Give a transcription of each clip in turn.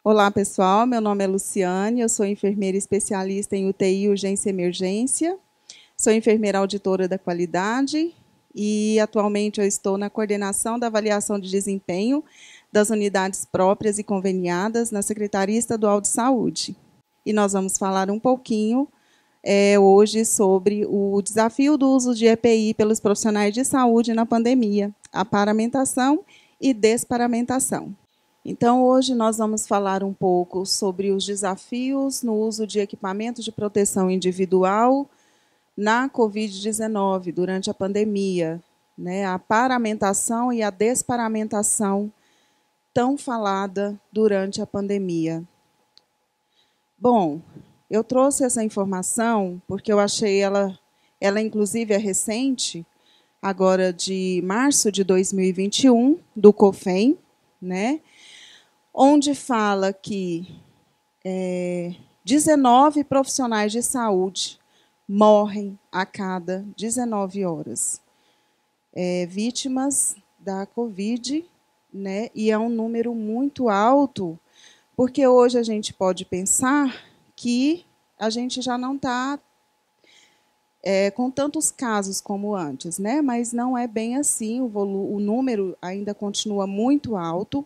Olá, pessoal. Meu nome é Luciane, eu sou enfermeira especialista em UTI, urgência e emergência. Sou enfermeira auditora da qualidade e atualmente eu estou na coordenação da avaliação de desempenho das unidades próprias e conveniadas na Secretaria Estadual de Saúde. E nós vamos falar um pouquinho hoje sobre o desafio do uso de EPI pelos profissionais de saúde na pandemia, a paramentação e desparamentação. Então, hoje nós vamos falar um pouco sobre os desafios no uso de equipamentos de proteção individual na Covid-19, durante a pandemia, né? A paramentação e a desparamentação tão falada durante a pandemia. Bom, eu trouxe essa informação porque eu achei ela inclusive é recente, agora de março de 2021, do COFEM, né? Onde fala que 19 profissionais de saúde morrem a cada 19 horas, vítimas da Covid, né? E é um número muito alto, porque hoje a gente pode pensar que a gente já não está com tantos casos como antes, né? Mas não é bem assim, o número ainda continua muito alto.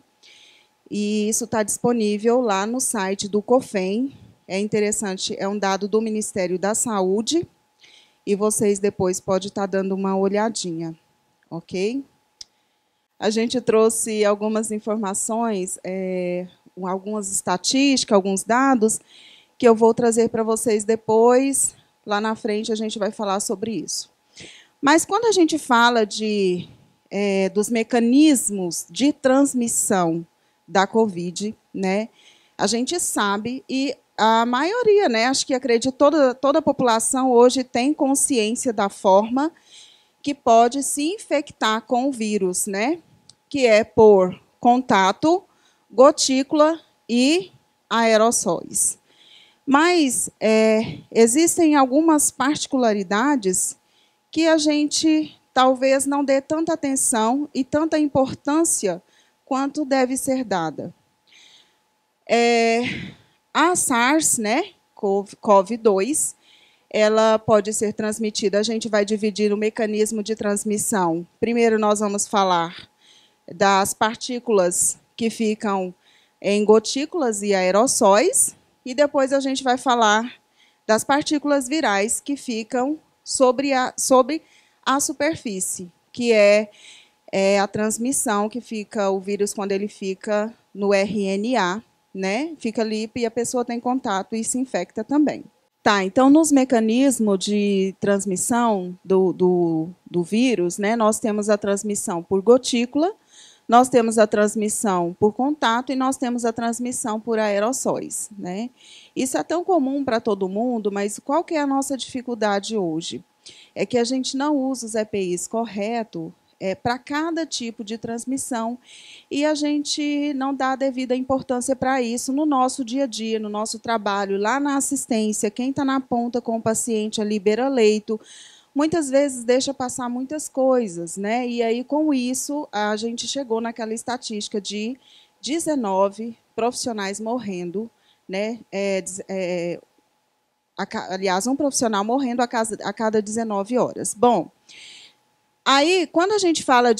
E isso está disponível lá no site do COFEM. É interessante, é um dado do Ministério da Saúde, e vocês depois podem estar dando uma olhadinha, ok? A gente trouxe algumas informações, algumas estatísticas, alguns dados, que eu vou trazer para vocês depois. Lá na frente a gente vai falar sobre isso. Mas quando a gente fala dos mecanismos de transmissão da Covid, né? A gente sabe, e a maioria, né? Acho que acredito toda a população hoje tem consciência da forma que pode se infectar com o vírus, né? Que é por contato, gotícula e aerossóis. Mas existem algumas particularidades que a gente talvez não dê tanta atenção e tanta importância quanto deve ser dada. A SARS, né, CoV-2, ela pode ser transmitida. A gente vai dividir o mecanismo de transmissão. Primeiro, nós vamos falar das partículas que ficam em gotículas e aerossóis, e depois a gente vai falar das partículas virais que ficam sobre a superfície, que é a transmissão que fica o vírus quando ele fica no RNA, né? Fica ali e a pessoa tem contato e se infecta também. Tá, então, nos mecanismos de transmissão do vírus, né, nós temos a transmissão por gotícula, nós temos a transmissão por contato e nós temos a transmissão por aerossóis, né? Isso é tão comum para todo mundo, mas qual que é a nossa dificuldade hoje? É que a gente não usa os EPIs corretos para cada tipo de transmissão, e a gente não dá a devida importância para isso no nosso dia a dia, no nosso trabalho, lá na assistência. Quem está na ponta com o paciente ali, beira-leito, muitas vezes deixa passar muitas coisas, né? E aí, com isso, a gente chegou naquela estatística de 19 profissionais morrendo, né? Aliás, um profissional morrendo a cada 19 horas. Bom, aí, quando a gente fala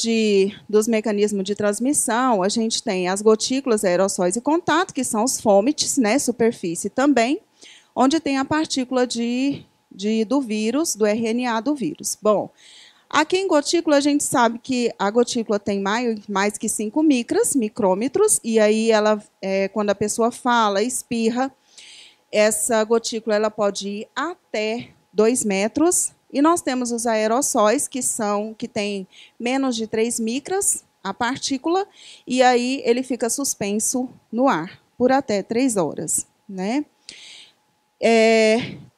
dos mecanismos de transmissão, a gente tem as gotículas, aerossóis e contato, que são os fômites, né, superfície também, onde tem a partícula do vírus, do RNA do vírus. Bom, aqui em gotícula, a gente sabe que a gotícula tem mais que 5 micrômetros, e aí, quando a pessoa fala, espirra, essa gotícula ela pode ir até 2 metros, e nós temos os aerossóis, que têm menos de 3 micras, a partícula, e aí ele fica suspenso no ar por até 3 horas. Né?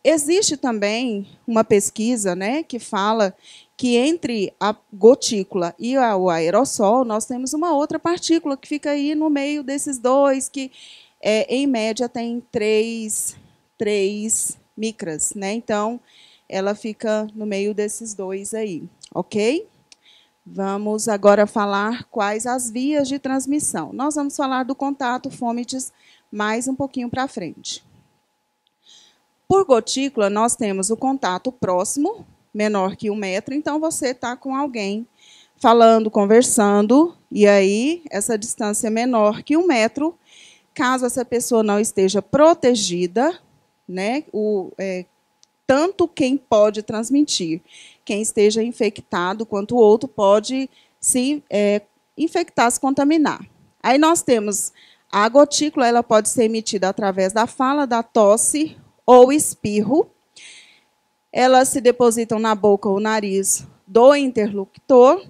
Existe também uma pesquisa, né, que fala que entre a gotícula e o aerossol, nós temos uma outra partícula que fica aí no meio desses dois, que, em média, tem 3 micras. Né? Então, ela fica no meio desses dois aí, ok? Vamos agora falar quais as vias de transmissão. Nós vamos falar do contato, fômites, mais um pouquinho para frente. Por gotícula, nós temos o contato próximo, menor que 1 metro, então você está com alguém falando, conversando, e aí essa distância é menor que 1 metro. Caso essa pessoa não esteja protegida, né, tanto quem pode transmitir, quem esteja infectado, quanto o outro pode se infectar, se contaminar. Aí nós temos a gotícula, ela pode ser emitida através da fala, da tosse ou espirro. Elas se depositam na boca ou nariz do interlocutor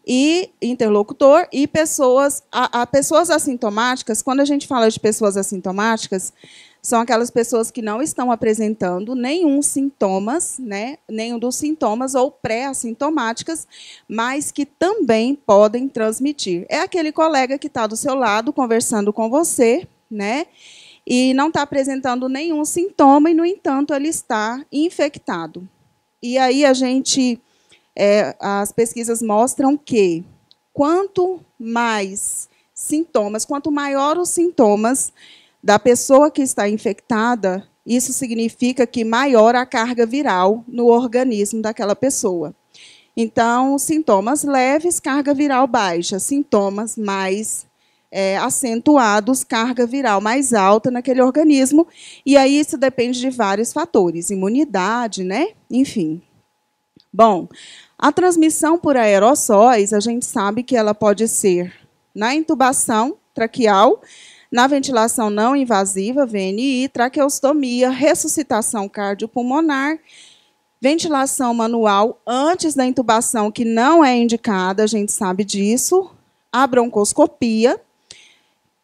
e pessoas assintomáticas. Quando a gente fala de pessoas assintomáticas, são aquelas pessoas que não estão apresentando nenhum dos sintomas ou pré-assintomáticas, mas que também podem transmitir. É aquele colega que está do seu lado conversando com você, né? E não está apresentando nenhum sintoma, e, no entanto, ele está infectado. E aí as pesquisas mostram que quanto mais sintomas, quanto maior os sintomas da pessoa que está infectada, isso significa que maior a carga viral no organismo daquela pessoa. Então, sintomas leves, carga viral baixa. Sintomas mais acentuados, carga viral mais alta naquele organismo. E aí isso depende de vários fatores, imunidade, né? Enfim. Bom, a transmissão por aerossóis, a gente sabe que ela pode ser na intubação traqueal, na ventilação não invasiva, VNI, traqueostomia, ressuscitação cardiopulmonar, ventilação manual antes da intubação, que não é indicada, a gente sabe disso, a broncoscopia,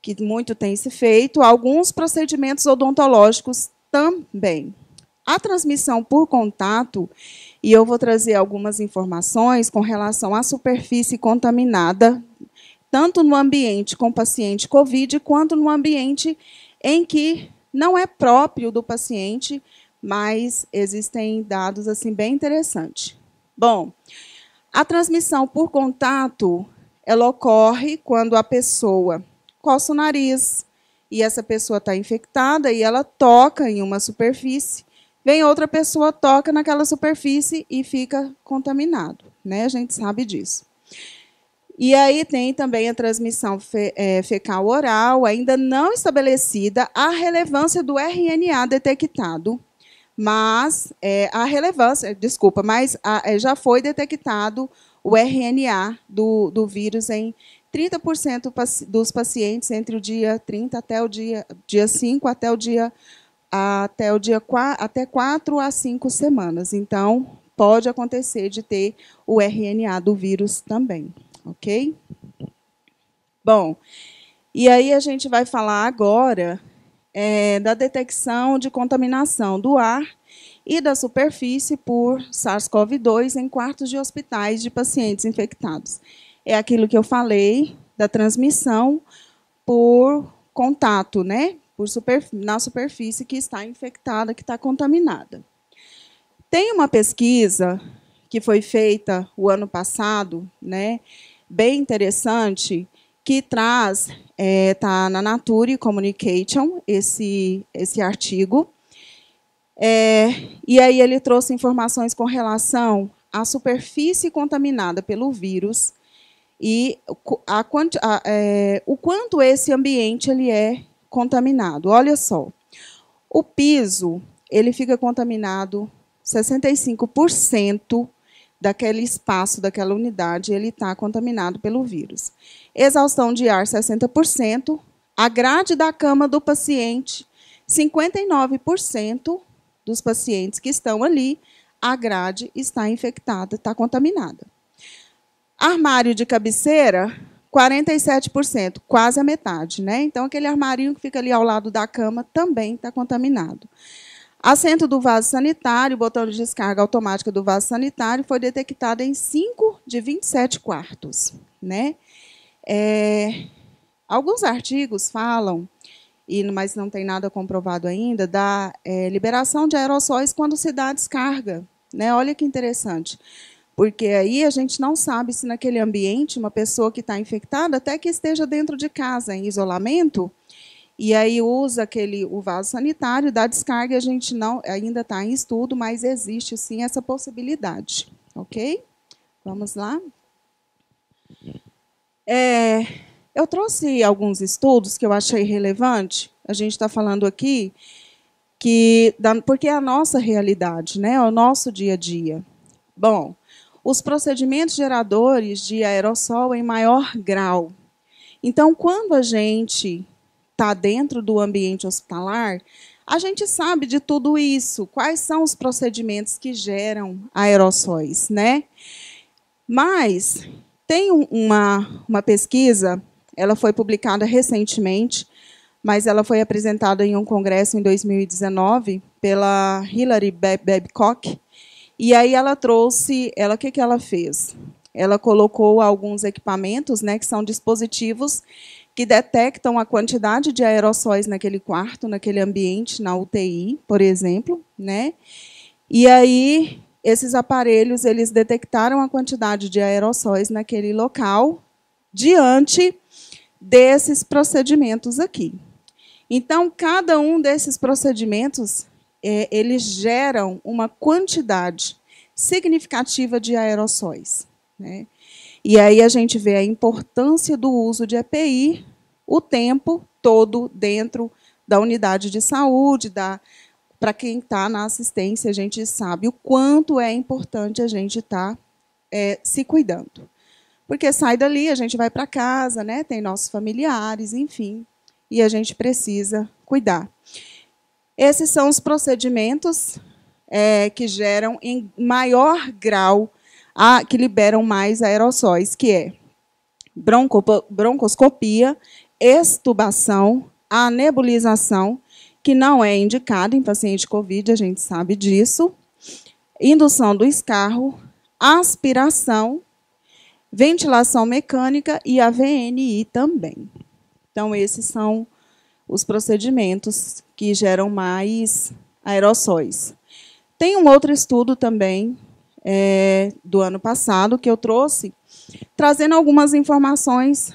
que muito tem se feito, alguns procedimentos odontológicos também. A transmissão por contato, e eu vou trazer algumas informações com relação à superfície contaminada, tanto no ambiente com paciente COVID, quanto no ambiente em que não é próprio do paciente, mas existem dados assim bem interessantes. Bom, a transmissão por contato, ela ocorre quando a pessoa coça o nariz, e essa pessoa está infectada, e ela toca em uma superfície, vem outra pessoa, toca naquela superfície e fica contaminado, né? A gente sabe disso. E aí tem também a transmissão fecal-oral, ainda não estabelecida a relevância do RNA detectado, mas já foi detectado o RNA do vírus em 30% dos pacientes entre o dia 30 até o dia 5, até 4 a 5 semanas. Então, pode acontecer de ter o RNA do vírus também. Ok? Bom, e aí a gente vai falar agora da detecção de contaminação do ar e da superfície por SARS-CoV-2 em quartos de hospitais de pacientes infectados. É aquilo que eu falei da transmissão por contato, né? Na superfície que está infectada, que está contaminada. Tem uma pesquisa que foi feita o ano passado, né? Bem interessante, que traz, está na Nature Communication, esse artigo. E aí ele trouxe informações com relação à superfície contaminada pelo vírus e o quanto esse ambiente ele é contaminado. Olha só, o piso ele fica contaminado 65%. Daquele espaço, daquela unidade, ele está contaminado pelo vírus. Exaustão de ar, 60%. A grade da cama do paciente, 59% dos pacientes que estão ali, a grade está infectada, está contaminada. Armário de cabeceira, 47%, quase a metade, né? Então, aquele armarinho que fica ali ao lado da cama também está contaminado. Assento do vaso sanitário, botão de descarga automática do vaso sanitário foi detectado em 5 de 27 quartos. Né? Alguns artigos falam, mas não tem nada comprovado ainda, da liberação de aerossóis quando se dá a descarga. Né? Olha que interessante. Porque aí a gente não sabe se naquele ambiente uma pessoa que está infectada, até que esteja dentro de casa, em isolamento, E aí usa o vaso sanitário, dá descarga, a gente não ainda está em estudo, mas existe sim essa possibilidade. Ok? Vamos lá. Eu trouxe alguns estudos que eu achei relevante. A gente está falando aqui porque é a nossa realidade, né? É o nosso dia a dia. Bom, os procedimentos geradores de aerossol em maior grau. Então, quando a gente está dentro do ambiente hospitalar, a gente sabe de tudo isso. Quais são os procedimentos que geram aerossóis, né? Mas tem uma pesquisa, ela foi publicada recentemente, mas ela foi apresentada em um congresso em 2019 pela Hilary Babcock. E aí ela trouxe, o que ela fez? Ela colocou alguns equipamentos, né, que são dispositivos que detectam a quantidade de aerossóis naquele quarto, naquele ambiente, na UTI, por exemplo, né? E aí esses aparelhos eles detectaram a quantidade de aerossóis naquele local diante desses procedimentos aqui. Então, cada um desses procedimentos, eles geram uma quantidade significativa de aerossóis, né? E aí a gente vê a importância do uso de EPI o tempo todo dentro da unidade de saúde, para quem está na assistência, a gente sabe o quanto é importante a gente estar se cuidando. Porque sai dali, a gente vai para casa, né? Tem nossos familiares, enfim, e a gente precisa cuidar. Esses são os procedimentos que geram em maior grau, que liberam mais aerossóis, que é broncoscopia, extubação, a nebulização, que não é indicada em paciente COVID, a gente sabe disso, indução do escarro, aspiração, ventilação mecânica e a VNI também. Então, esses são os procedimentos que geram mais aerossóis. Tem um outro estudo também, do ano passado, que eu trouxe, trazendo algumas informações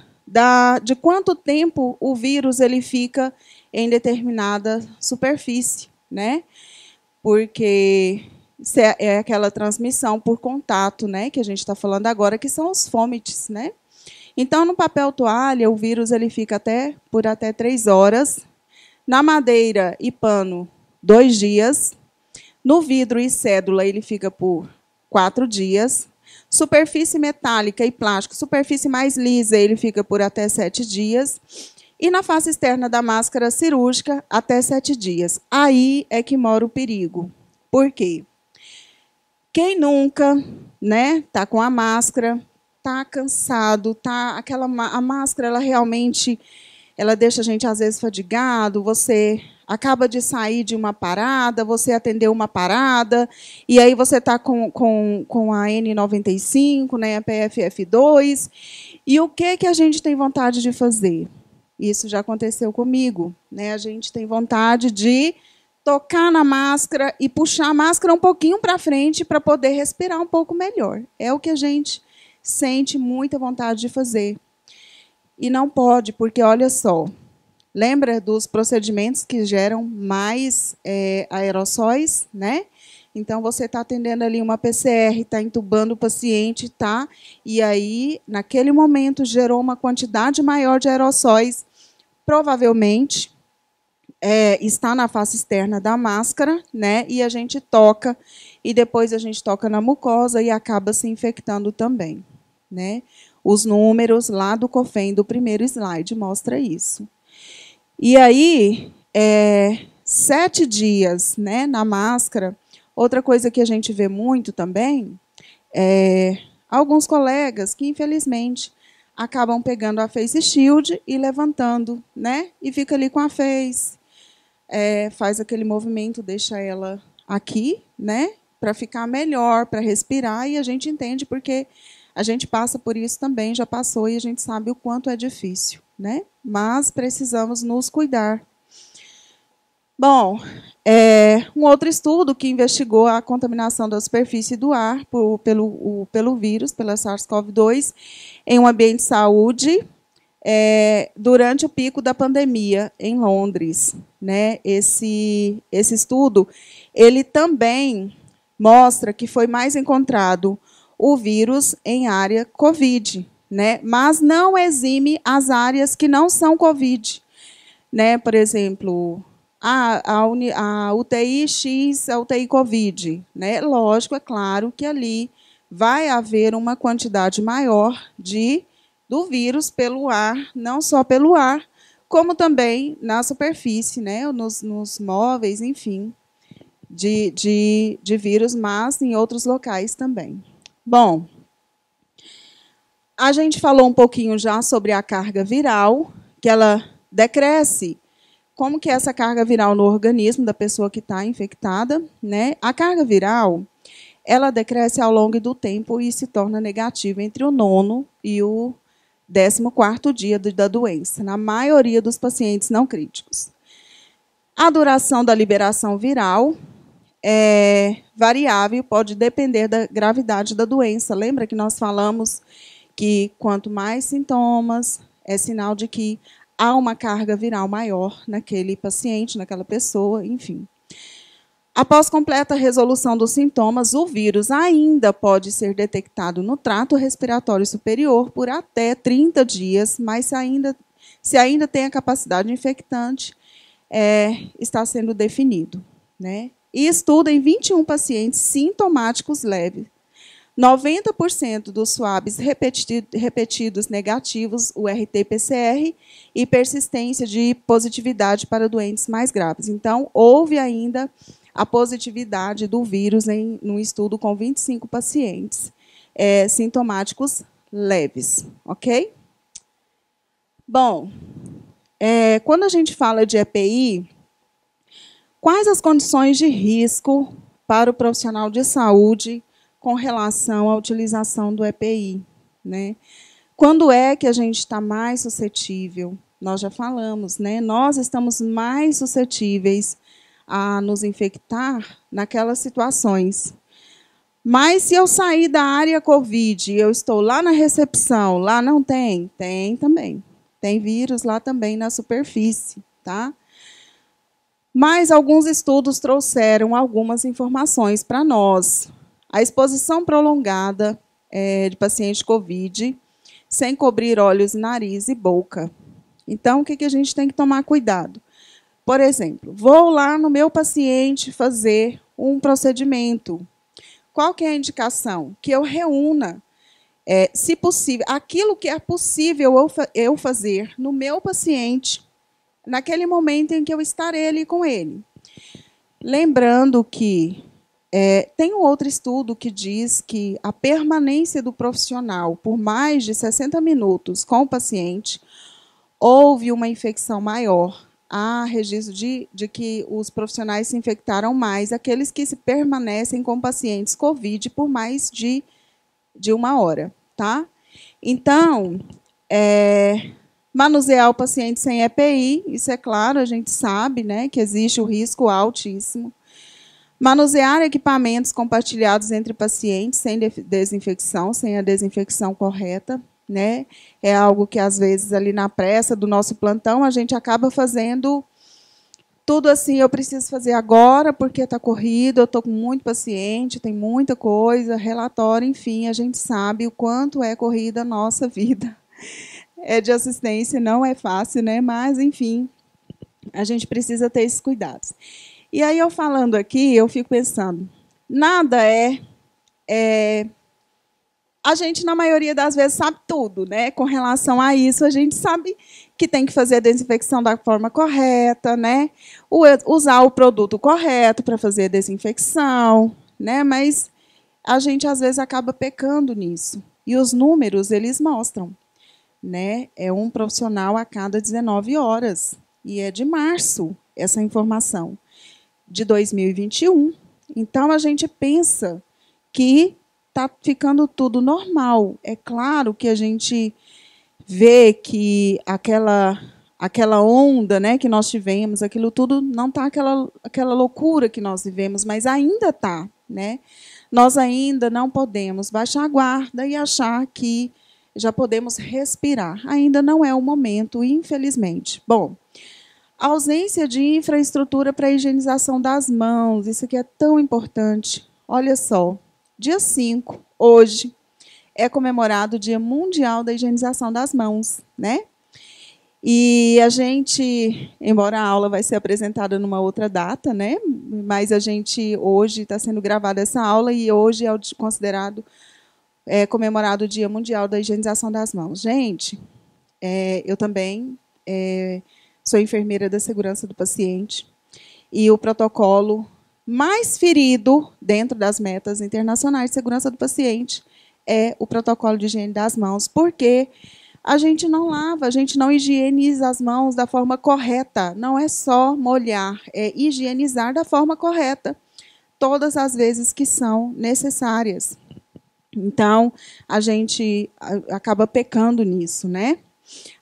de quanto tempo o vírus ele fica em determinada superfície, né? Porque é aquela transmissão por contato, né? Que a gente está falando agora, que são os fomites, né? Então, no papel toalha, o vírus ele fica por até 3 horas. Na madeira e pano, 2 dias. No vidro e cédula, ele fica por 4 dias. Superfície metálica e plástico, superfície mais lisa, ele fica por até 7 dias. E na face externa da máscara cirúrgica, até 7 dias. Aí é que mora o perigo. Por quê? Quem nunca, né, tá com a máscara, tá cansado, a máscara ela realmente ela deixa a gente às vezes fadigado, você acaba de sair de uma parada, você atendeu uma parada, e aí você está com a N95, né, a PFF2, e o que a gente tem vontade de fazer? Isso já aconteceu comigo, né? A gente tem vontade de tocar na máscara e puxar a máscara um pouquinho para frente para poder respirar um pouco melhor. É o que a gente sente muita vontade de fazer. E não pode, porque, olha só, lembra dos procedimentos que geram mais aerossóis, né? Então, você está atendendo ali uma PCR, está entubando o paciente, tá? E aí, naquele momento, gerou uma quantidade maior de aerossóis, provavelmente está na face externa da máscara, né? E a gente toca, e depois a gente toca na mucosa e acaba se infectando também, né? Os números lá do COFEN do primeiro slide mostra isso. E aí, 7 dias, né, na máscara. Outra coisa que a gente vê muito também alguns colegas que, infelizmente, acabam pegando a face shield e levantando, né? E fica ali com a face, faz aquele movimento, deixa ela aqui, né? Para ficar melhor, para respirar, e a gente entende porque a gente passa por isso também, já passou, e a gente sabe o quanto é difícil, né? Mas precisamos nos cuidar. Bom, um outro estudo que investigou a contaminação da superfície do ar pelo vírus, pela SARS-CoV-2, em um ambiente de saúde, durante o pico da pandemia em Londres, né? Esse estudo ele também mostra que foi mais encontrado o vírus em área COVID, né? Mas não exime as áreas que não são COVID, né? Por exemplo, a UTI X, a UTI COVID, né? Lógico, é claro que ali vai haver uma quantidade maior do vírus pelo ar, não só pelo ar, como também na superfície, né? Nos móveis, enfim, de vírus, mas em outros locais também. Bom, a gente falou um pouquinho já sobre a carga viral, que ela decresce. Como que é essa carga viral no organismo da pessoa que está infectada, né? A carga viral, ela decresce ao longo do tempo e se torna negativa entre o 9º e o 14º dia da doença, na maioria dos pacientes não críticos. A duração da liberação viral é variável, pode depender da gravidade da doença. Lembra que nós falamos que quanto mais sintomas, é sinal de que há uma carga viral maior naquele paciente, naquela pessoa, enfim. Após completa resolução dos sintomas, o vírus ainda pode ser detectado no trato respiratório superior por até 30 dias, mas se ainda tem a capacidade infectante, está sendo definido, né? E estuda em 21 pacientes sintomáticos leves. 90% dos swabs repetidos negativos, o RT-PCR, e persistência de positividade para doentes mais graves. Então, houve ainda a positividade do vírus num estudo com 25 pacientes sintomáticos leves. Ok? Bom, quando a gente fala de EPI, quais as condições de risco para o profissional de saúde com relação à utilização do EPI, né? Quando é que a gente está mais suscetível? Nós já falamos, né? Nós estamos mais suscetíveis a nos infectar naquelas situações. Mas se eu sair da área COVID, eu estou lá na recepção, lá não tem? Tem também. Tem vírus lá também na superfície, tá? Mas alguns estudos trouxeram algumas informações para nós. A exposição prolongada de paciente COVID, sem cobrir olhos, nariz e boca. Então, o que a gente tem que tomar cuidado? Por exemplo, vou lá no meu paciente fazer um procedimento. Qual que é a indicação? Que eu reúna, se possível, aquilo que é possível eu fazer no meu paciente, naquele momento em que eu estarei ali com ele. Lembrando que tem um outro estudo que diz que a permanência do profissional por mais de 60 minutos com o paciente, houve uma infecção maior. Há registro de que os profissionais se infectaram mais, aqueles que se permanecem com pacientes COVID por mais de 1 hora. Tá? Então, manusear o paciente sem EPI, isso é claro, a gente sabe, né, que existe o risco altíssimo. Manusear equipamentos compartilhados entre pacientes sem desinfecção, sem a desinfecção correta, né? É algo que, às vezes, ali na pressa do nosso plantão, a gente acaba fazendo tudo assim, eu preciso fazer agora, porque está corrido, eu estou com muito paciente, tem muita coisa, relatório, enfim, a gente sabe o quanto é corrida a nossa vida. De assistência não é fácil, né? Mas, enfim, a gente precisa ter esses cuidados. E aí, eu falando aqui, eu fico pensando, nada a gente, na maioria das vezes, sabe tudo, né? Com relação a isso, a gente sabe que tem que fazer a desinfecção da forma correta, né? Usar o produto correto para fazer a desinfecção, né? Mas a gente, às vezes, acaba pecando nisso. E os números, eles mostram, né? É um profissional a cada 19 horas. E é de março essa informação, de 2021. Então, a gente pensa que está ficando tudo normal. É claro que a gente vê que aquela onda, né, que nós tivemos, aquilo tudo não está aquela loucura que nós vivemos, mas ainda está, né? Nós ainda não podemos baixar a guarda e achar que já podemos respirar. Ainda não é o momento, infelizmente. Bom, ausência de infraestrutura para a higienização das mãos, isso aqui é tão importante. Olha só, dia 5, hoje, é comemorado o Dia Mundial da Higienização das Mãos, né? E a gente, embora a aula vai ser apresentada numa outra data, né? Mas a gente hoje está sendo gravada essa aula e hoje é considerado comemorado o Dia Mundial da Higienização das Mãos. Gente, eu também sou enfermeira da segurança do paciente e o protocolo mais ferido dentro das metas internacionais de segurança do paciente é o protocolo de higiene das mãos, porque a gente não lava, a gente não higieniza as mãos da forma correta. Não é só molhar, é higienizar da forma correta, todas as vezes que são necessárias. Então, a gente acaba pecando nisso, né?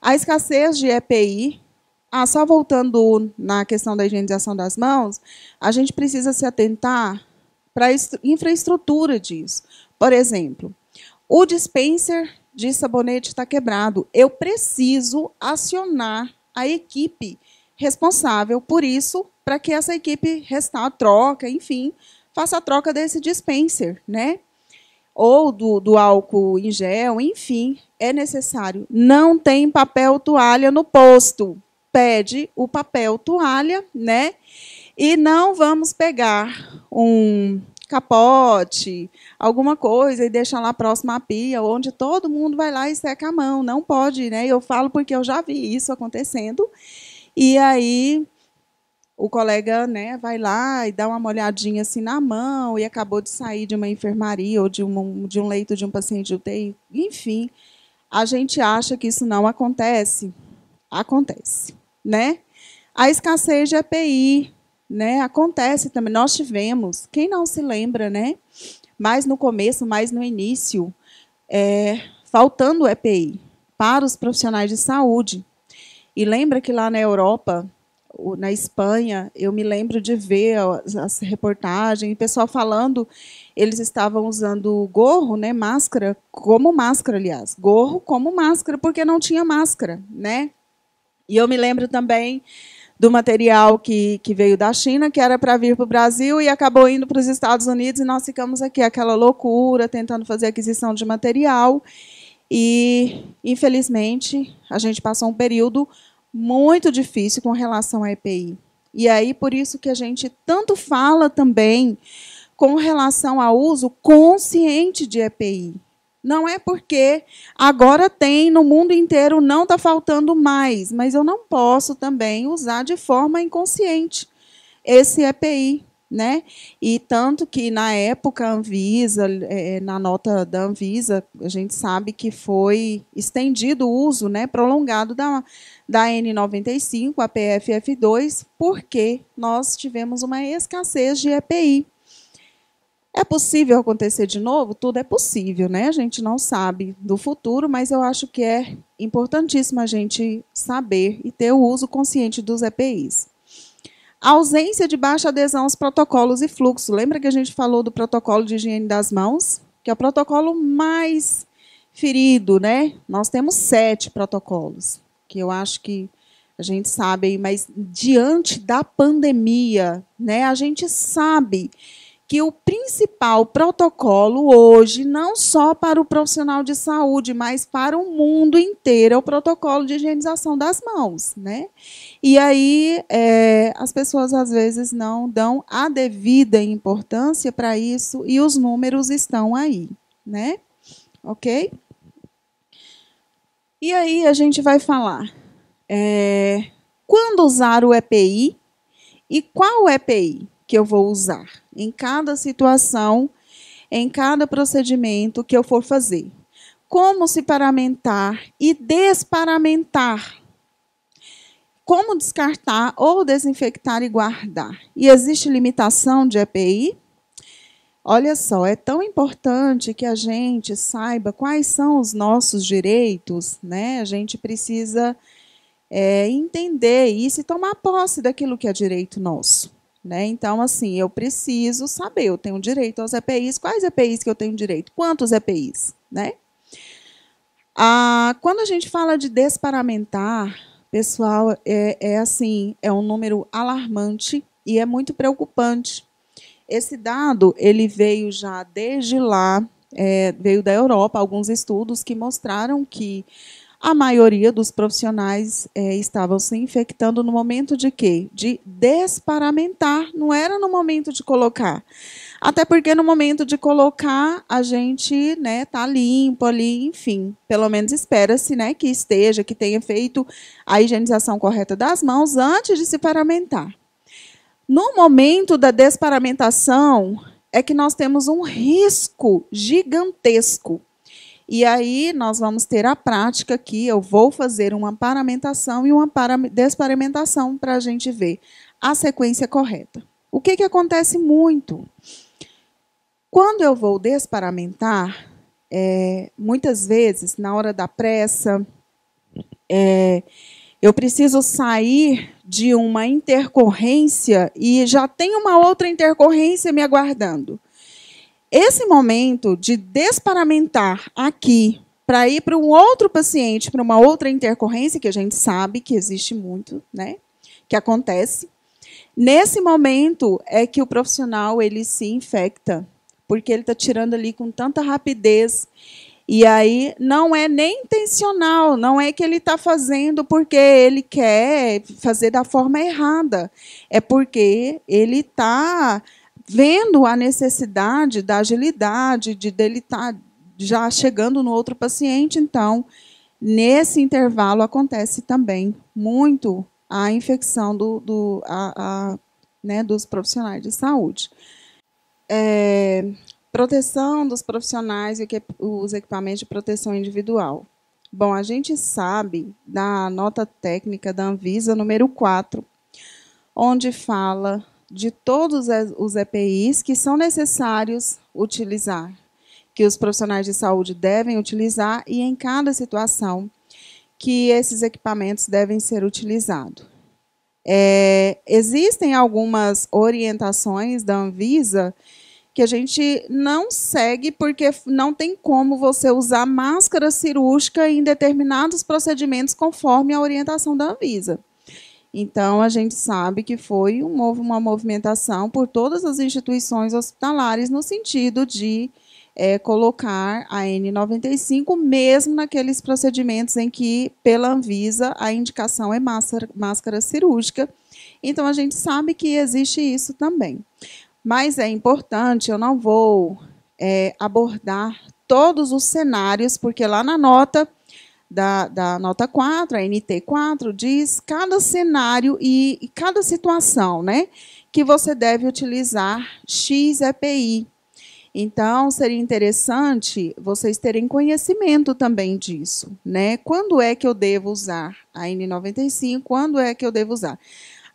A escassez de EPI. Só voltando na questão da higienização das mãos, a gente precisa se atentar para a infraestrutura disso. Por exemplo, o dispenser de sabonete está quebrado. Eu preciso acionar a equipe responsável por isso, para que essa equipe restaure, troca, enfim, faça a troca desse dispenser, né? Ou do álcool em gel, enfim, é necessário. Não tem papel toalha no posto. Pede o papel toalha, né? E não vamos pegar um capote, alguma coisa, e deixar lá próximo à pia, onde todo mundo vai lá e seca a mão. Não pode, né? Eu falo porque eu já vi isso acontecendo. E aí o colega, né, vai lá e dá uma molhadinha assim na mão e acabou de sair de uma enfermaria ou de um leito de um paciente de UTI. Enfim, a gente acha que isso não acontece. Acontece, né? A escassez de EPI, né? Acontece também. Nós tivemos, quem não se lembra, né? Mais no começo, mais no início, faltando EPI para os profissionais de saúde. E lembra que lá na Europa, na Espanha, eu me lembro de ver as reportagens, o pessoal falando, eles estavam usando gorro, né, máscara, aliás, gorro como máscara, porque não tinha máscara, né? E eu me lembro também do material que veio da China, que era para vir para o Brasil e acabou indo para os Estados Unidos, e nós ficamos aqui, aquela loucura, tentando fazer aquisição de material. E, infelizmente, a gente passou um período muito difícil com relação à EPI. E aí, por isso que a gente tanto fala também com relação ao uso consciente de EPI. Não é porque agora tem, no mundo inteiro não está faltando mais, mas eu não posso também usar de forma inconsciente esse EPI, né? E tanto que, na época, a Anvisa, na nota da Anvisa, a gente sabe que foi estendido o uso, né, prolongado da N95, a PFF2, porque nós tivemos uma escassez de EPI. É possível acontecer de novo? Tudo é possível, né? A gente não sabe do futuro, mas eu acho que é importantíssimo a gente saber e ter o uso consciente dos EPIs. A ausência de baixa adesão aos protocolos e fluxo. Lembra que a gente falou do protocolo de higiene das mãos? Que é o protocolo mais ferido, né? Nós temos 7 protocolos, que eu acho que a gente sabe, mas diante da pandemia, né, a gente sabe que o principal protocolo hoje, não só para o profissional de saúde, mas para o mundo inteiro, é o protocolo de higienização das mãos, né? E aí as pessoas às vezes não dão a devida importância para isso e os números estão aí, né? Ok? E aí a gente vai falar quando usar o EPI e qual EPI que eu vou usar em cada situação, em cada procedimento que eu for fazer. Como se paramentar e desparamentar. Como descartar ou desinfectar e guardar. E existe limitação de EPI? Olha só, é tão importante que a gente saiba quais são os nossos direitos, né? A gente precisa entender isso e tomar posse daquilo que é direito nosso. Né? Então, assim, eu preciso saber, eu tenho direito aos EPIs, quais EPIs que eu tenho direito, quantos EPIs, né? Quando a gente fala de desparamentar, pessoal, assim, é um número alarmante e é muito preocupante. Esse dado ele veio já desde lá, veio da Europa, alguns estudos que mostraram que a maioria dos profissionais estavam se infectando no momento de quê? De desparamentar, não era no momento de colocar. Até porque no momento de colocar, a gente tá limpo ali, enfim. Pelo menos espera-se que esteja, que tenha feito a higienização correta das mãos antes de se paramentar. No momento da desparamentação, é que nós temos um risco gigantesco. E aí nós vamos ter a prática que eu vou fazer uma paramentação e uma desparamentação para a gente ver a sequência correta. O que acontece muito? Quando eu vou desparamentar, muitas vezes, na hora da pressa, eu preciso sair de uma intercorrência e já tem uma outra intercorrência me aguardando. Esse momento de desparamentar aqui para ir para um outro paciente, para uma outra intercorrência, que a gente sabe que existe muito, que acontece, nesse momento é que o profissional ele se infecta, porque ele está tirando ali com tanta rapidez. E aí não é nem intencional, não é que ele está fazendo porque ele quer fazer da forma errada. É porque ele está vendo a necessidade da agilidade, dele estar já chegando no outro paciente. Então, nesse intervalo acontece também muito a infecção dos profissionais de saúde. Proteção dos profissionais e os equipamentos de proteção individual. Bom, a gente sabe da nota técnica da Anvisa número 4, onde fala de todos os EPIs que são necessários utilizar, que os profissionais de saúde devem utilizar e em cada situação que esses equipamentos devem ser utilizados. Existem algumas orientações da Anvisa que a gente não segue porque não tem como você usar máscara cirúrgica em determinados procedimentos conforme a orientação da Anvisa. Então, a gente sabe que foi uma movimentação por todas as instituições hospitalares no sentido de colocar a N95, mesmo naqueles procedimentos em que, pela Anvisa, a indicação é máscara cirúrgica. Então, a gente sabe que existe isso também. Mas é importante, eu não vou abordar todos os cenários, porque lá na nota da nota 4, a NT4, diz cada cenário e cada situação que você deve utilizar X EPI. Então, seria interessante vocês terem conhecimento também disso. Quando é que eu devo usar a N95, quando é que eu devo usar?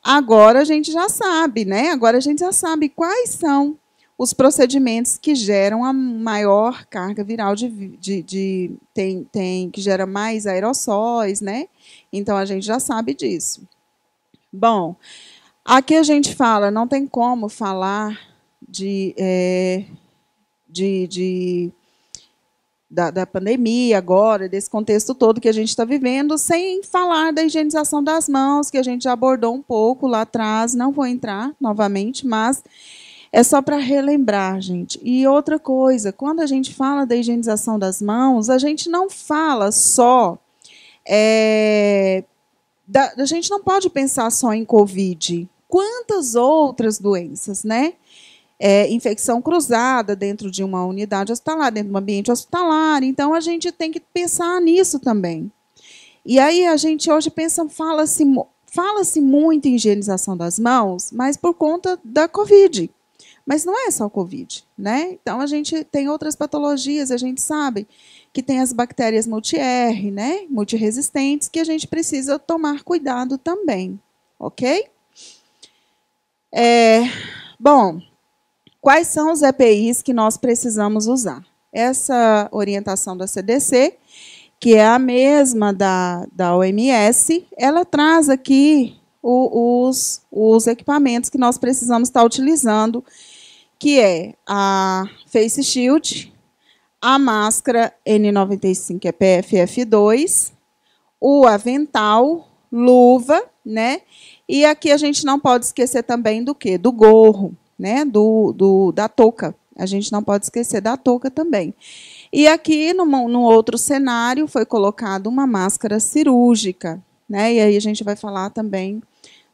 Agora a gente já sabe, Agora a gente já sabe quais são os procedimentos que geram a maior carga viral que gera mais aerossóis, Então a gente já sabe disso. Bom, aqui a gente fala, não tem como falar da pandemia agora, desse contexto todo que a gente está vivendo, sem falar da higienização das mãos, que a gente já abordou um pouco lá atrás, não vou entrar novamente, mas é só para relembrar, gente. E outra coisa, quando a gente fala da higienização das mãos, a gente não fala só... a gente não pode pensar só em Covid. Quantas outras doenças, infecção cruzada dentro de uma unidade hospitalar, dentro de um ambiente hospitalar. Então, a gente tem que pensar nisso também. E aí, a gente hoje fala-se muito em higienização das mãos, mas por conta da Covid. Mas não é só Covid, Então, a gente tem outras patologias, a gente sabe que tem as bactérias multi-R, multiresistentes, que a gente precisa tomar cuidado também, ok? Bom, quais são os EPIs que nós precisamos usar? Essa orientação da CDC, que é a mesma da OMS, ela traz aqui os equipamentos que nós precisamos estar utilizando, que é a Face Shield, a máscara N95 PFF2, o avental, luva, né? E aqui a gente não pode esquecer também do quê? Do gorro, né? Da touca. A gente não pode esquecer da touca também. E aqui, no outro cenário, foi colocada uma máscara cirúrgica, né? E aí a gente vai falar também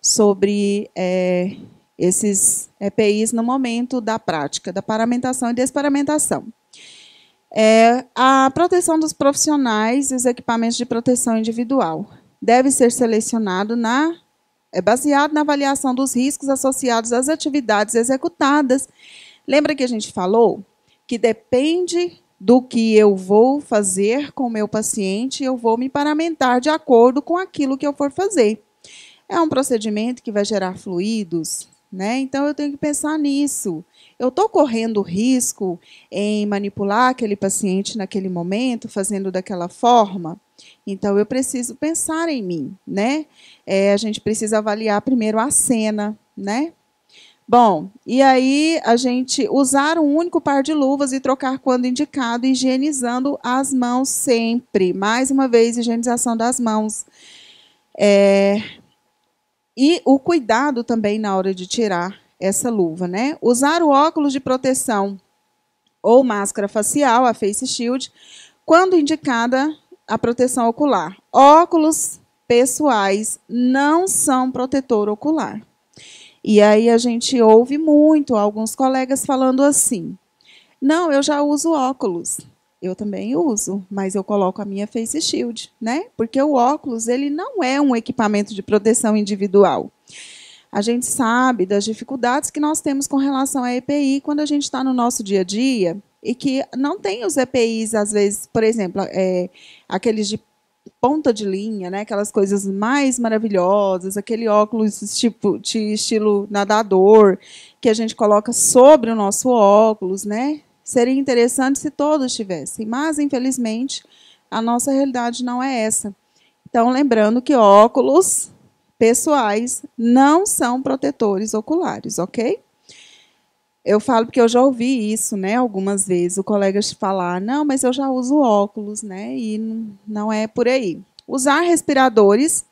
sobre esses EPIs no momento da prática, da paramentação e desparamentação. A proteção dos profissionais e os equipamentos de proteção individual deve ser selecionado baseado na avaliação dos riscos associados às atividades executadas. Lembra que a gente falou que depende do que eu vou fazer com o meu paciente, eu vou me paramentar de acordo com aquilo que eu for fazer. É um procedimento que vai gerar fluidos, né? Então eu tenho que pensar nisso. Eu estou correndo risco em manipular aquele paciente naquele momento, fazendo daquela forma? Então eu preciso pensar em mim, né? A gente precisa avaliar primeiro a cena, né? Bom, e aí a gente usar um único par de luvas e trocar quando indicado, higienizando as mãos sempre. Mais uma vez, higienização das mãos. E o cuidado também na hora de tirar essa luva, né? Usar o óculos de proteção ou máscara facial, a face shield, quando indicada a proteção ocular. Óculos pessoais não são protetor ocular. E aí a gente ouve muito alguns colegas falando assim: não, eu já uso óculos. Eu também uso, mas eu coloco a minha face shield, né? Porque o óculos, ele não é um equipamento de proteção individual. A gente sabe das dificuldades que nós temos com relação à EPI quando a gente está no nosso dia a dia e que não tem os EPIs, às vezes, por exemplo, aqueles de ponta de linha, né? Aquelas coisas mais maravilhosas, aquele óculos tipo de estilo nadador que a gente coloca sobre o nosso óculos, né? Seria interessante se todos tivessem, mas infelizmente a nossa realidade não é essa. Então, lembrando que óculos pessoais não são protetores oculares, ok? Eu falo porque eu já ouvi isso, né, algumas vezes, o colega falar: não, mas eu já uso óculos, né, e não é por aí. Usar respiradores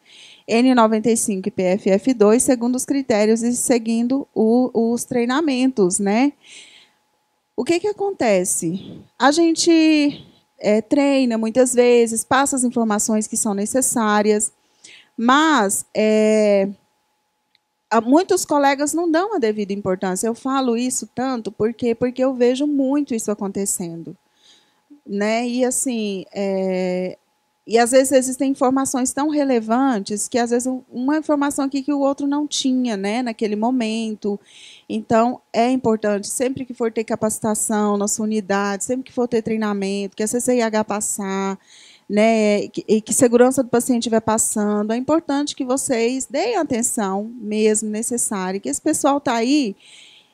N95 e PFF2 segundo os critérios e seguindo os treinamentos, né? O que acontece? A gente treina muitas vezes, passa as informações que são necessárias, mas muitos colegas não dão a devida importância. Eu falo isso tanto porque eu vejo muito isso acontecendo, né? E assim, e às vezes existem informações tão relevantes que às vezes uma informação aqui que o outro não tinha, né, naquele momento. Então é importante sempre que for ter capacitação na sua unidade, sempre que for ter treinamento, que a CCIH passar, né, e que segurança do paciente estiver passando, é importante que vocês deem a atenção mesmo necessária, que esse pessoal está aí,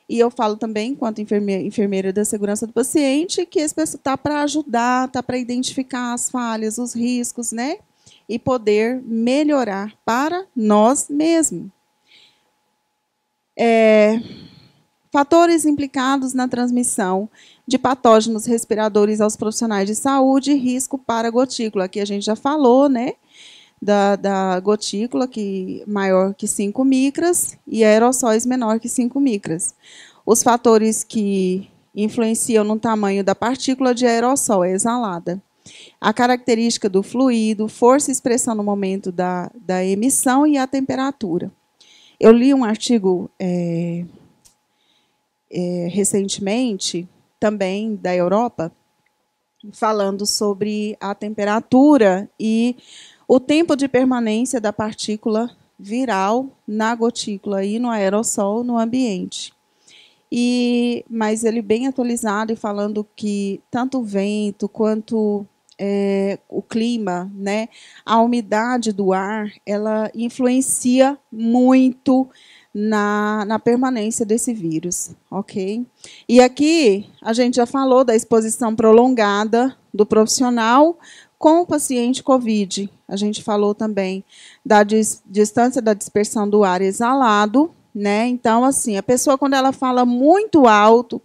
e eu falo também, enquanto enfermeira da segurança do paciente, que esse pessoal está para ajudar, está para identificar as falhas, os riscos, né, e poder melhorar para nós mesmos. Fatores implicados na transmissão de patógenos respiradores aos profissionais de saúde e risco para a gotícula. Aqui a gente já falou, né, da gotícula, que maior que 5 micras, e aerossóis menor que 5 micras. Os fatores que influenciam no tamanho da partícula de aerossol exalada. A característica do fluido, força e expressão no momento da emissão e a temperatura. Eu li um artigo recentemente, também da Europa, falando sobre a temperatura e o tempo de permanência da partícula viral na gotícula e no aerossol no ambiente. Mas ele bem atualizado e falando que tanto o vento quanto o clima, né, a umidade do ar, ela influencia muito na permanência desse vírus, ok? E aqui a gente já falou da exposição prolongada do profissional com o paciente COVID. A gente falou também da distância da dispersão do ar exalado, né? Então, assim, a pessoa, quando ela fala muito alto,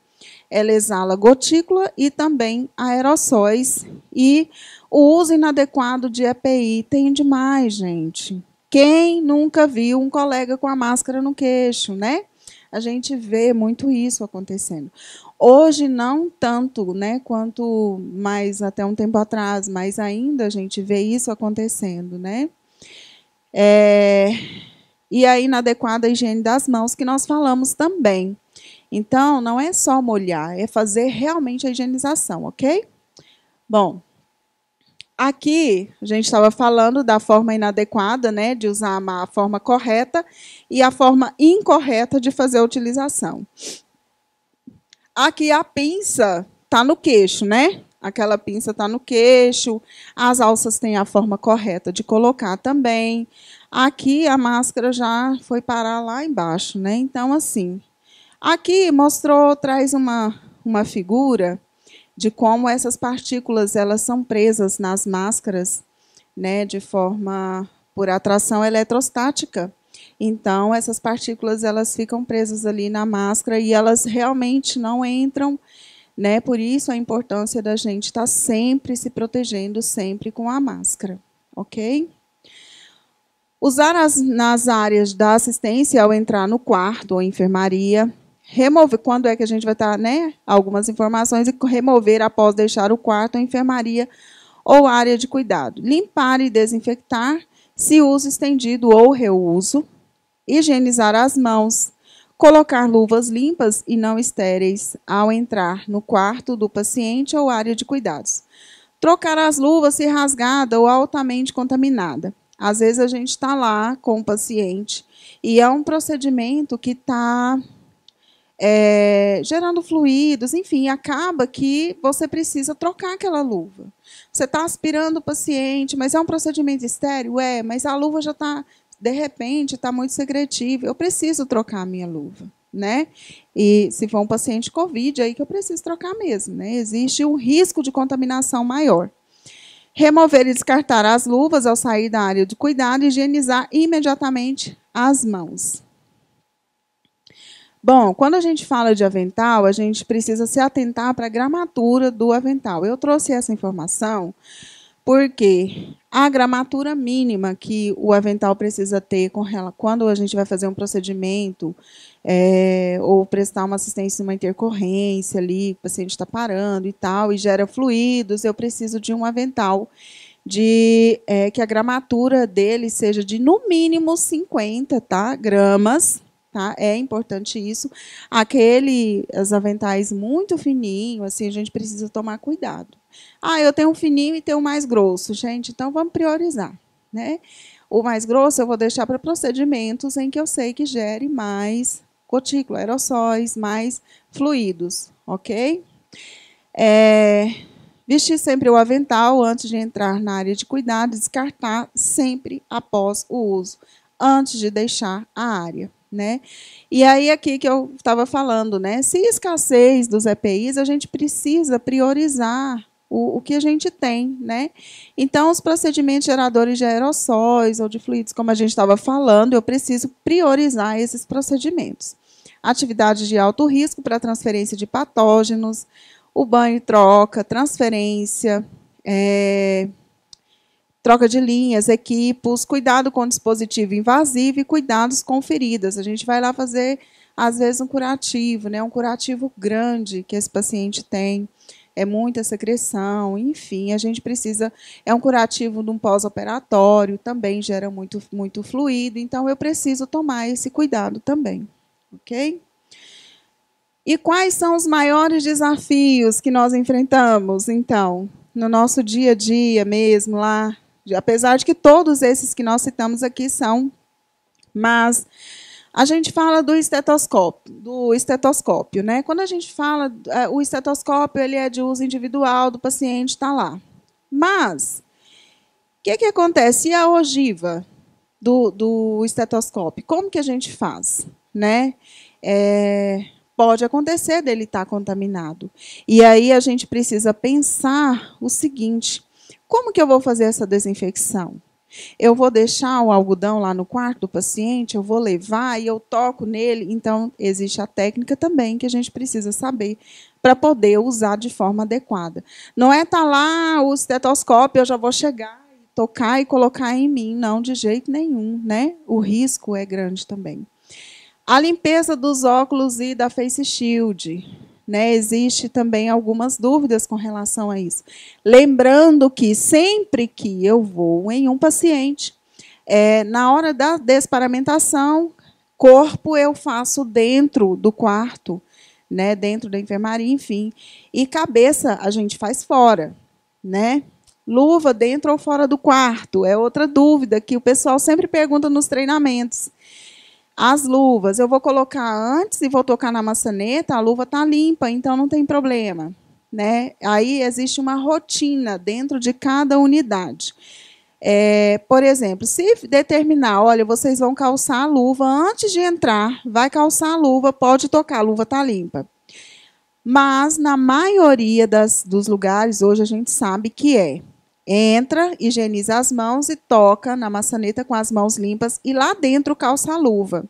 ela exala gotícula e também aerossóis. E o uso inadequado de EPI tem demais, gente. Quem nunca viu um colega com a máscara no queixo, né? A gente vê muito isso acontecendo. Hoje não tanto, né, quanto mais até um tempo atrás, mas ainda a gente vê isso acontecendo, né? E a inadequada higiene das mãos, que nós falamos também. Então, não é só molhar, é fazer realmente a higienização, ok? Bom, aqui a gente estava falando da forma inadequada, né, de usar a forma correta e a forma incorreta de fazer a utilização. Aqui a pinça está no queixo, né? Aquela pinça está no queixo, as alças têm a forma correta de colocar também. Aqui a máscara já foi parar lá embaixo, né? Então, assim, aqui traz uma figura de como essas partículas elas são presas nas máscaras, né, de forma por atração eletrostática. Então, essas partículas elas ficam presas ali na máscara e elas realmente não entram, né? Por isso a importância da gente estar sempre se protegendo, sempre com a máscara, ok? Usar nas áreas da assistência ao entrar no quarto ou enfermaria. Remover, quando é que a gente vai estar, né? Algumas informações e remover após deixar o quarto ou enfermaria ou área de cuidado. Limpar e desinfectar, se uso estendido ou reuso. Higienizar as mãos. Colocar luvas limpas e não estéreis ao entrar no quarto do paciente ou área de cuidados. Trocar as luvas se rasgada ou altamente contaminada. Às vezes a gente está lá com o paciente e é um procedimento que está gerando fluidos, enfim, acaba que você precisa trocar aquela luva. Você está aspirando o paciente, mas é um procedimento estéril? Mas a luva já está, de repente, está muito secretiva. Eu preciso trocar a minha luva, né? E se for um paciente COVID, é aí que eu preciso trocar mesmo, né? Existe um risco de contaminação maior. Remover e descartar as luvas ao sair da área de cuidado e higienizar imediatamente as mãos. Bom, quando a gente fala de avental, a gente precisa se atentar para a gramatura do avental. Eu trouxe essa informação porque a gramatura mínima que o avental precisa ter quando a gente vai fazer um procedimento ou prestar uma assistência numa intercorrência ali, o paciente está parando e tal, e gera fluidos, eu preciso de um avental que a gramatura dele seja de, no mínimo, 50 gramas. Tá? É importante isso. Os aventais muito fininhos, assim, a gente precisa tomar cuidado. Eu tenho um fininho e tenho um mais grosso. Gente, então vamos priorizar, né? O mais grosso eu vou deixar para procedimentos em que eu sei que gere mais gotícula, aerossóis, mais fluidos, ok? Vestir sempre o avental antes de entrar na área de cuidado, descartar sempre após o uso, antes de deixar a área. Né? E aí, aqui que eu estava falando, né? Se escassez dos EPIs, a gente precisa priorizar o que a gente tem, né? Então, os procedimentos geradores de aerossóis ou de fluidos, como a gente estava falando, eu preciso priorizar esses procedimentos. Atividades de alto risco para transferência de patógenos, o banho e troca, transferência, troca de linhas, equipos, cuidado com dispositivo invasivo e cuidados com feridas. A gente vai lá fazer, às vezes, um curativo, né? Um curativo grande que esse paciente tem, muita secreção, enfim, a gente precisa... É um curativo de um pós-operatório, também gera muito, muito fluido, então eu preciso tomar esse cuidado também, ok? E quais são os maiores desafios que nós enfrentamos, então, no nosso dia a dia mesmo, lá? Apesar de que todos esses que nós citamos aqui são, mas a gente fala do estetoscópio, né? Quando a gente fala, o estetoscópio ele é de uso individual do paciente, está lá. Mas, o que acontece? E a ogiva do estetoscópio? Como que a gente faz? Né? Pode acontecer dele estar contaminado. E aí a gente precisa pensar o seguinte: como que eu vou fazer essa desinfecção? Eu vou deixar o algodão lá no quarto do paciente, eu vou levar e eu toco nele. Então, existe a técnica também que a gente precisa saber para poder usar de forma adequada. Não é estar lá o estetoscópio, eu já vou chegar e tocar e colocar em mim. Não, de jeito nenhum, né? O risco é grande também. A limpeza dos óculos e da face shield. Né, existe também algumas dúvidas com relação a isso. Lembrando que sempre que eu vou em um paciente, na hora da desparamentação, corpo eu faço dentro do quarto, né, dentro da enfermaria, enfim. E cabeça a gente faz fora. Né? Luva dentro ou fora do quarto? É outra dúvida que o pessoal sempre pergunta nos treinamentos. As luvas, eu vou colocar antes e vou tocar na maçaneta, a luva está limpa, então não tem problema. Né? Aí existe uma rotina dentro de cada unidade. Por exemplo, se determinar, olha, vocês vão calçar a luva antes de entrar, vai calçar a luva, pode tocar, a luva está limpa. Mas, na maioria dos lugares, hoje a gente sabe que entra, higieniza as mãos e toca na maçaneta com as mãos limpas e lá dentro calça a luva.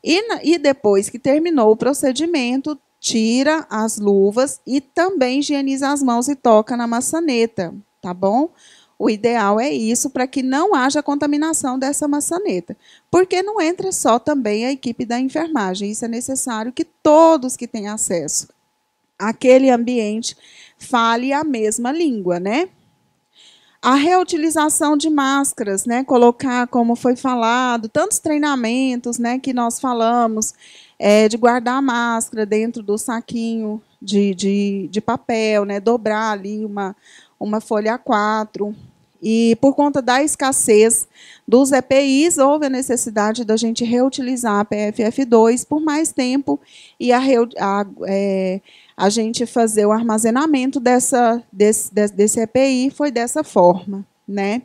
E depois que terminou o procedimento, tira as luvas e também higieniza as mãos e toca na maçaneta, tá bom? O ideal é isso para que não haja contaminação dessa maçaneta, porque não entra só também a equipe da enfermagem. Isso é necessário que todos que têm acesso àquele ambiente fale a mesma língua, né? A reutilização de máscaras, né? Colocar, como foi falado, tantos treinamentos, né, que nós falamos, de guardar a máscara dentro do saquinho de papel, né? Dobrar ali uma folha A4. E, por conta da escassez dos EPIs, houve a necessidade da gente reutilizar a PFF2 por mais tempo e a gente fazer o armazenamento desse EPI foi dessa forma. Né?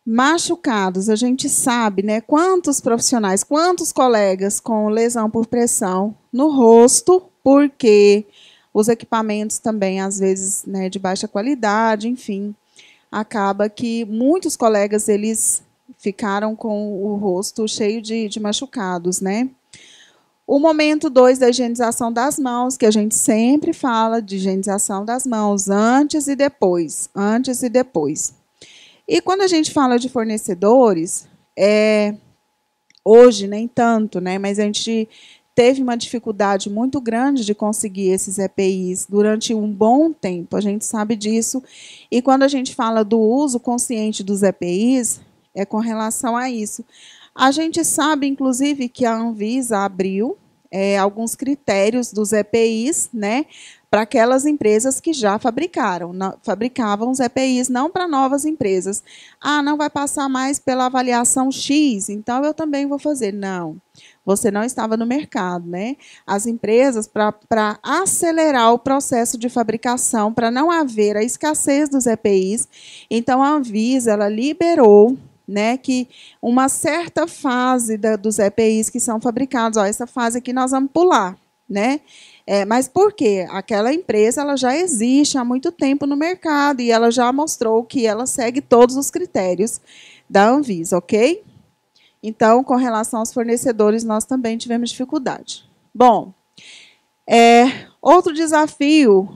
Machucados, a gente sabe, né, quantos profissionais, quantos colegas com lesão por pressão no rosto, porque os equipamentos também, às vezes, né, de baixa qualidade, enfim, acaba que muitos colegas eles ficaram com o rosto cheio de machucados, né? O momento 2 da higienização das mãos, que a gente sempre fala de higienização das mãos, antes e depois, antes e depois. E quando a gente fala de fornecedores, hoje nem tanto, né? Mas a gente teve uma dificuldade muito grande de conseguir esses EPIs durante um bom tempo, a gente sabe disso. E quando a gente fala do uso consciente dos EPIs, é com relação a isso. A gente sabe, inclusive, que a Anvisa abriu alguns critérios dos EPIs, né, para aquelas empresas que já fabricavam os EPIs, não para novas empresas. Ah, não vai passar mais pela avaliação X, então eu também vou fazer. Não, você não estava no mercado, né? As empresas, para acelerar o processo de fabricação, para não haver a escassez dos EPIs, então a Anvisa ela liberou, né, que uma certa fase dos EPIs que são fabricados, essa fase aqui nós vamos pular, né? Mas por quê? Aquela empresa ela já existe há muito tempo no mercado e ela já mostrou que ela segue todos os critérios da Anvisa, ok? Então, com relação aos fornecedores, nós também tivemos dificuldade. Bom, outro desafio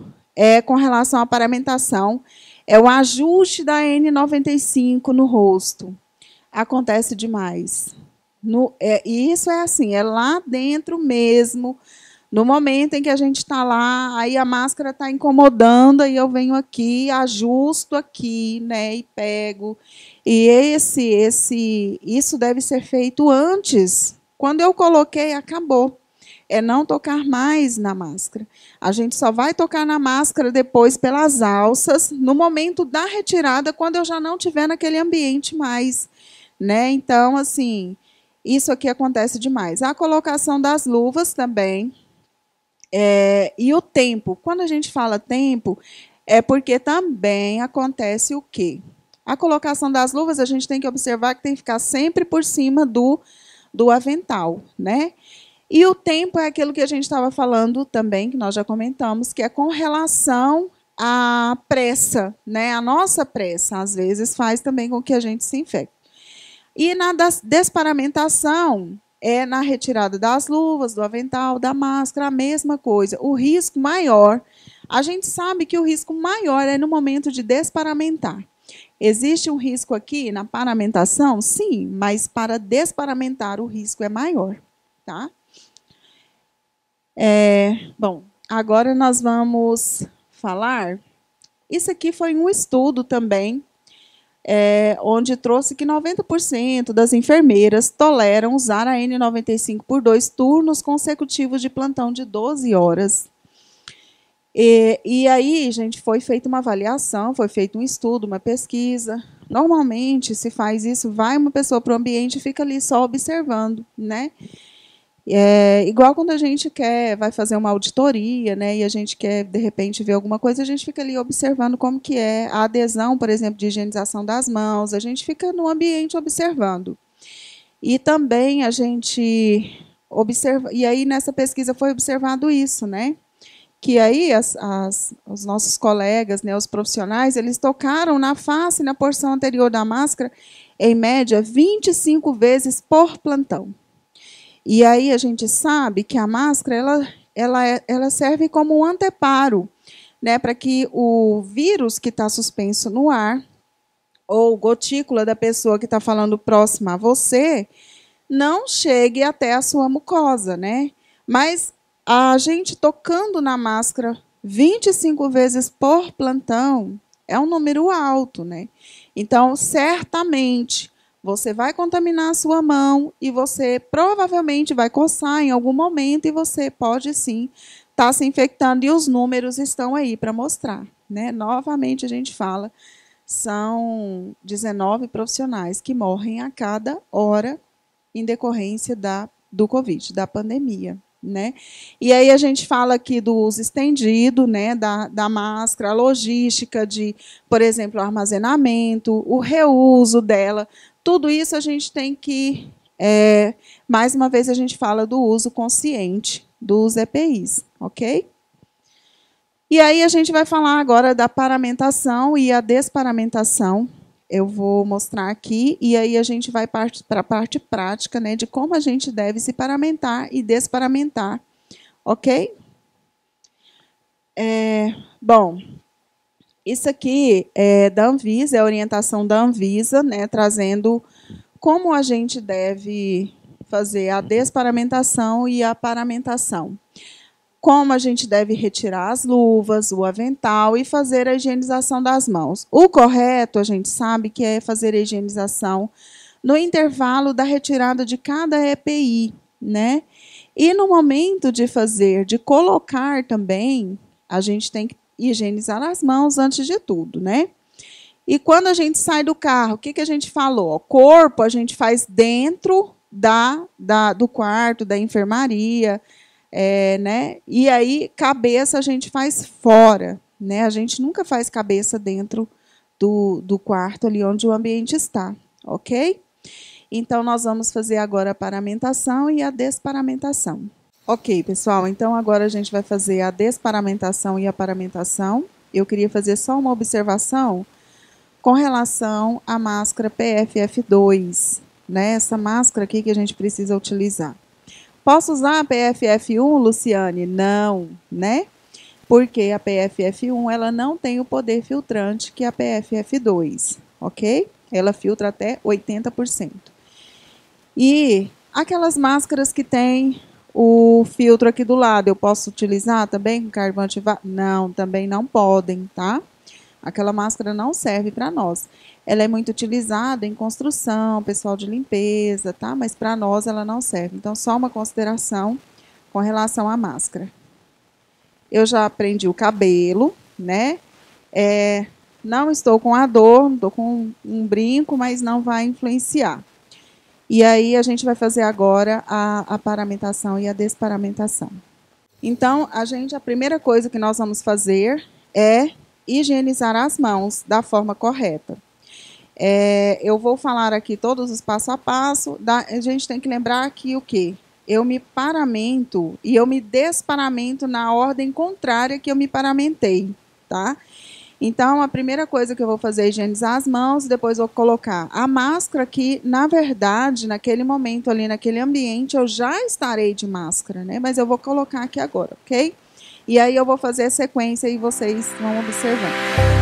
com relação à paramentação é o ajuste da N95 no rosto. Acontece demais. E isso é assim, é lá dentro mesmo. No momento em que a gente está lá, aí a máscara está incomodando, aí eu venho aqui, ajusto aqui, né, e pego. E isso deve ser feito antes. Quando eu coloquei, acabou. É não tocar mais na máscara. A gente só vai tocar na máscara depois pelas alças, no momento da retirada, quando eu já não estiver naquele ambiente mais. Né? Então, assim, isso aqui acontece demais. A colocação das luvas também. E o tempo. Quando a gente fala tempo, é porque também acontece o quê? A colocação das luvas, a gente tem que observar que tem que ficar sempre por cima do avental, né? E o tempo é aquilo que a gente estava falando também, que nós já comentamos, que é com relação a pressa, né? A nossa pressa, às vezes, faz também com que a gente se infecte. E na desparamentação, é na retirada das luvas, do avental, da máscara, a mesma coisa. O risco maior, a gente sabe que o risco maior é no momento de desparamentar. Existe um risco aqui na paramentação? Sim, mas para desparamentar o risco é maior, tá? Bom, agora nós vamos falar. Isso aqui foi um estudo também, onde trouxe que 90% das enfermeiras toleram usar a N95 por 2 turnos consecutivos de plantão de 12 horas. E aí, gente, foi feita uma avaliação, foi feito um estudo, uma pesquisa. Normalmente, se faz isso, vai uma pessoa para o ambiente e fica ali só observando, né? Igual quando a gente vai fazer uma auditoria, né, e a gente quer, de repente, ver alguma coisa, a gente fica ali observando como que é a adesão, por exemplo, de higienização das mãos, a gente fica no ambiente observando. E também a gente observa, e aí nessa pesquisa foi observado isso, né? Que aí os nossos colegas, né, os profissionais, eles tocaram na face, na porção anterior da máscara, em média, 25 vezes por plantão. E aí a gente sabe que a máscara ela serve como um anteparo, né, para que o vírus que está suspenso no ar, ou gotícula da pessoa que está falando próxima a você, não chegue até a sua mucosa, né? Mas a gente tocando na máscara 25 vezes por plantão é um número alto, né? Então, certamente, você vai contaminar a sua mão e você provavelmente vai coçar em algum momento e você pode, sim, estar se infectando. E os números estão aí para mostrar, né? Novamente, a gente fala, são 19 profissionais que morrem a cada hora em decorrência do Covid, da pandemia, né? E aí a gente fala aqui do uso estendido, né, da máscara, a logística de, por exemplo, o armazenamento, o reuso dela. Tudo isso a gente tem que, mais uma vez, a gente fala do uso consciente dos EPIs, ok? E aí a gente vai falar agora da paramentação e a desparamentação. Eu vou mostrar aqui, e aí a gente vai para a parte prática, né, de como a gente deve se paramentar e desparamentar, ok? Bom, isso aqui é da Anvisa, é a orientação da Anvisa, né, trazendo como a gente deve fazer a desparamentação e a paramentação. Como a gente deve retirar as luvas, o avental e fazer a higienização das mãos. O correto, a gente sabe que é fazer a higienização no intervalo da retirada de cada EPI, né? E no momento de colocar também, a gente tem que higienizar as mãos antes de tudo, né? E quando a gente sai do carro, o que a gente falou? O corpo a gente faz dentro do quarto, da enfermaria, né? E aí, cabeça a gente faz fora, né? A gente nunca faz cabeça dentro do quarto ali onde o ambiente está, ok? Então, nós vamos fazer agora a paramentação e a desparamentação. Ok, pessoal, então agora a gente vai fazer a desparamentação e a paramentação. Eu queria fazer só uma observação com relação à máscara PFF2, né? Essa máscara aqui que a gente precisa utilizar. Posso usar a PFF1, Luciane? Não, né? Porque a PFF1 ela não tem o poder filtrante que a PFF2, ok? Ela filtra até 80%. E aquelas máscaras que tem o filtro aqui do lado, eu posso utilizar também com carvão ativado? Não, também não podem, tá? Aquela máscara não serve para nós. Ela é muito utilizada em construção, pessoal de limpeza, tá? Mas para nós ela não serve. Então, só uma consideração com relação à máscara. Eu já prendi o cabelo, né? Não estou com a dor, estou com um brinco, mas não vai influenciar. E aí a gente vai fazer agora a paramentação e a desparamentação. Então, a primeira coisa que nós vamos fazer é higienizar as mãos da forma correta. Eu vou falar aqui todos os passo a passo. A gente tem que lembrar que o quê? Eu me paramento e eu me desparamento na ordem contrária que eu me paramentei, tá? Então, a primeira coisa que eu vou fazer é higienizar as mãos, depois vou colocar a máscara, que, na verdade, naquele momento ali, naquele ambiente, eu já estarei de máscara, né? Mas eu vou colocar aqui agora, ok? E aí eu vou fazer a sequência e vocês vão observando.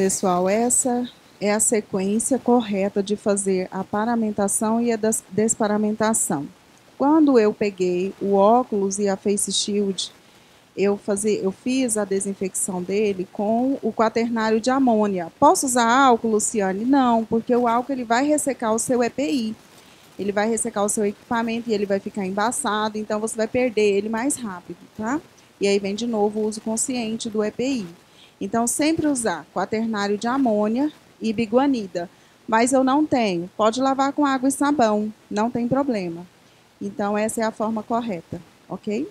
pessoal, essa é a sequência correta de fazer a paramentação e a desparamentação. Quando eu peguei o óculos e a face shield, eu fiz a desinfecção dele com o quaternário de amônia. Posso usar álcool, Luciane? Não, porque o álcool ele vai ressecar o seu EPI. Ele vai ressecar o seu equipamento e ele vai ficar embaçado, então você vai perder ele mais rápido, tá? E aí vem de novo o uso consciente do EPI. Então, sempre usar quaternário de amônia e biguanida. Mas eu não tenho. Pode lavar com água e sabão, não tem problema. Então, essa é a forma correta, ok?